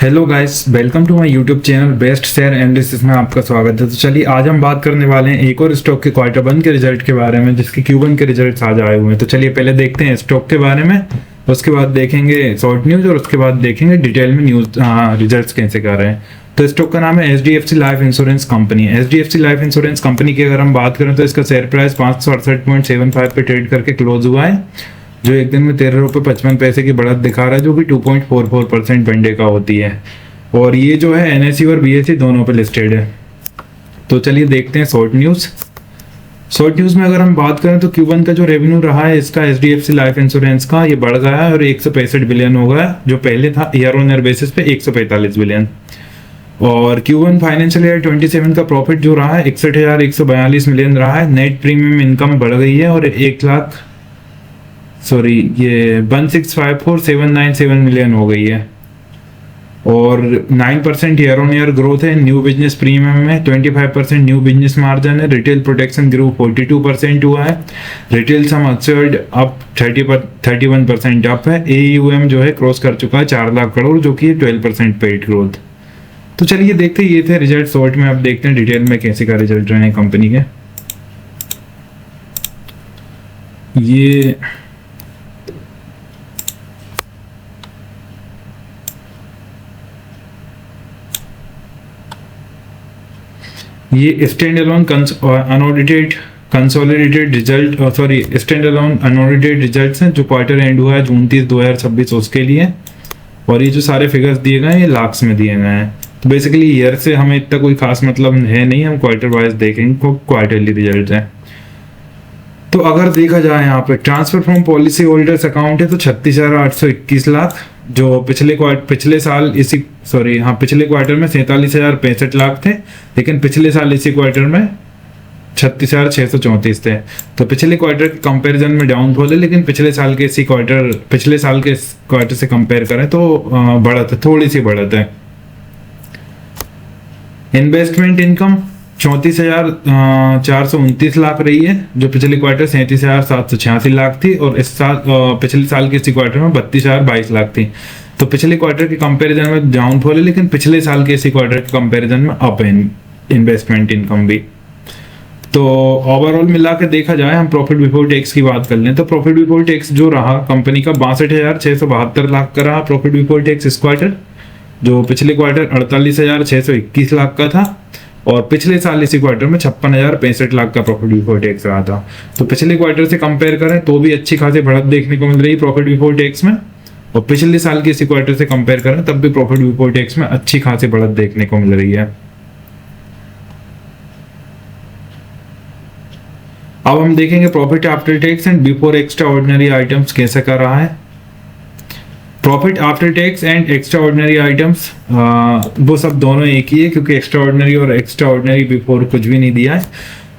Hello guys, welcome to my YouTube channel best share analysis में आपका स्वागत है। तो चलिए आज हम बात करने वाले हैं एक और स्टॉक के क्वार्टर वन के रिजल्ट के बारे में, जिसके Q1 के रिजल्ट्स आज आए हुए हैं। तो चलिए पहले देखते हैं स्टॉक के बारे में, उसके बाद देखेंगे शॉर्ट न्यूज और उसके बाद देखेंगे डिटेल में न्यूज रिजल्ट्स कैसे कर रहे हैं। तो स्टॉक का नाम है HDFC life insurance company. HDFC life insurance company की अगर हम बात करें तो इसका शेयर प्राइस 568.75 पे ट्रेड करके क्लोज हुआ है, जो एक दिन में 13 रुपये 55 पैसे की बढ़त दिखा रहा है, जो कि 2.44% वनडे का होती है। और ये जो है NSE और BSE दोनों पे लिस्टेड है। तो चलिए देखते हैं शॉर्ट न्यूज़। शॉर्ट न्यूज़ में अगर हम बात करें तो Q1 का जो रेवेन्यू रहा है इसका HDFC लाइफ इंश्योरेंस का, ये बढ़ गया है और 165 बिलियन हो गया, जो पहले था ईयर ऑन ईयर बेसिस पे 145 बिलियन। और Q1 फाइनेंशियल ईयर 27 का प्रॉफिट जो रहा है 61,142 मिलियन रहा है। नेट प्रीमियम इनकम बढ़ गई है और 1,654,797 मिलियन हो गई है और 9% ईयर ऑन ईयर ग्रोथ है न्यू बिजनेस प्रीमियम में। 25% न्यू बिजनेस मार्जिन है। रिटेल प्रोटेक्शन ग्रो 42% हुआ है। रिटेल सम अस्योर्ड अप 31% अप है। AUM जो है क्रॉस कर चुका है 4 लाख करोड़, जो कि 12% पेड ग्रोथ। तो चलिए देखते हैं, ये थे रिजल्ट शॉर्ट में। अब देखते हैं डिटेल में कैसे का रिजल्ट रहे हैं कंपनी के। ये stand alone unaudited consolidated result stand alone unaudited results हैं, जो क्वार्टर एंड हुआ है जून 30, 2026 उसके लिए। और ये जो सारे फिगर्स दिए गए हैं ये लाख्स में दिए गए हैं। तो बेसिकली ईयर से हमें इतना कोई खास मतलब है नहीं, हम क्वार्टर वाइज देखेंगे, क्वार्टरली रिजल्ट है। तो अगर देखा जाए यहाँ पे transfer from policy holders account है तो 36,821 लाख, जो पिछले क्वार्टर में 47,065 लाख थे, लेकिन पिछले साल इसी क्वार्टर में 36,634 थे। तो पिछले क्वार्टर के कंपैरिजन में डाउनफॉल है, लेकिन पिछले साल के क्वार्टर से कंपेयर करें तो बढ़त है, थोड़ी सी बढ़त है। इन्वेस्टमेंट इनकम 34,429 लाख रही है, जो पिछले क्वार्टर 37,786 लाख थी और इस साल पिछले साल के इसी क्वार्टर में 32,022 लाख थी। तो पिछले क्वार्टर के कंपैरिजन में डाउनफॉल है, लेकिन पिछले साल के इसी क्वार्टर के कंपैरिजन में अप है इन्वेस्टमेंट इनकम भी। तो ओवरऑल मिला के देखा जाए, हम प्रॉफिट बिफोर टैक्स की बात कर लें तो प्रॉफिट बिफोर टैक्स जो रहा कंपनी का 62,672 लाख का रहा प्रॉफिट बिफोर टैक्स इस क्वार्टर, जो पिछले क्वार्टर 48,621 लाख का था और पिछले साल इसी क्वार्टर में 56,065 लाख का प्रॉफिट बिफोर टैक्स रहा था। तो पिछले क्वार्टर से कंपेयर करें तो भी अच्छी खासी बढ़त देखने को मिल रही है प्रॉफिट बिफोर टैक्स में, और पिछले साल के इसी क्वार्टर से कंपेयर करें तब भी प्रॉफिट बिफोर टैक्स में अच्छी खासी बढ़त देखने को मिल रही है। अब हम देखेंगे profit after tax and before extra ordinary items कैसे कर रहा है। Profit after tax and extra ordinary items वो सब दोनों एक ही है, क्योंकि एक्स्ट्रा ऑर्डिनरी और एक्स्ट्रा ऑर्डिनरी बिफोर कुछ भी नहीं दिया है।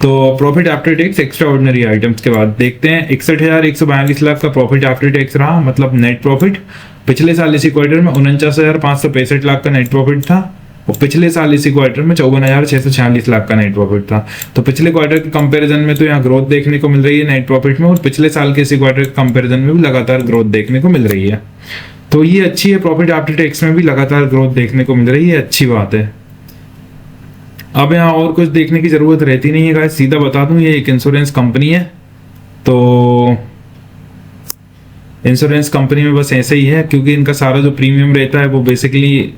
तो profit after tax extra ordinary items के बाद देखते हैं 61,142 लाख का प्रॉफिट आफ्टर टैक्स रहा, मतलब नेट प्रॉफिट। पिछले साल इसी क्वार्टर में 49,565 लाख का नेट प्रॉफिट था और पिछले साल इसी क्वार्टर में 54,646 लाख का नेट प्रॉफिट था। तो पिछले क्वार्टर के कंपैरिजन में तो यहाँ ग्रोथ देखने को मिल रही है नेट प्रॉफिट में, और पिछले साल के इसी क्वार्टर के कंपैरिजन में भी लगातार ग्रोथ देखने को मिल रही है। तो ये अच्छी है, प्रॉफिट आफ्टर टैक्स में भी लगातार ग्रोथ देखने को मिल रही है, अच्छी बात है। अब यहाँ और कुछ देखने की जरूरत रहती नहीं है गाइस, सीधा बता दूं ये एक इंश्योरेंस कंपनी है। तो इंश्योरेंस कंपनी में बस ऐसे ही है, क्योंकि इनका सारा जो प्रीमियम रहता है वो बेसिकली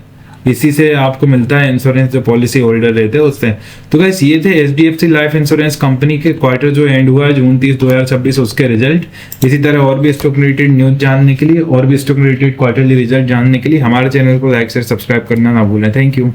इसी से आपको मिलता है, इंश्योरेंस जो पॉलिसी होल्डर रहते हैं उससे। तो गाइस ये थे HDFC लाइफ इंश्योरेंस कंपनी के क्वार्टर जो एंड हुआ है जून 30, 2026 उसके रिजल्ट। इसी तरह और भी स्टॉक रिलेटेड न्यूज जानने के लिए और भी स्टॉक रिलेटेड क्वार्टरली रिजल्ट जानने के लिए हमारे चैनल को लाइक शेयर सब्सक्राइब करना ना भूलें। Thank you.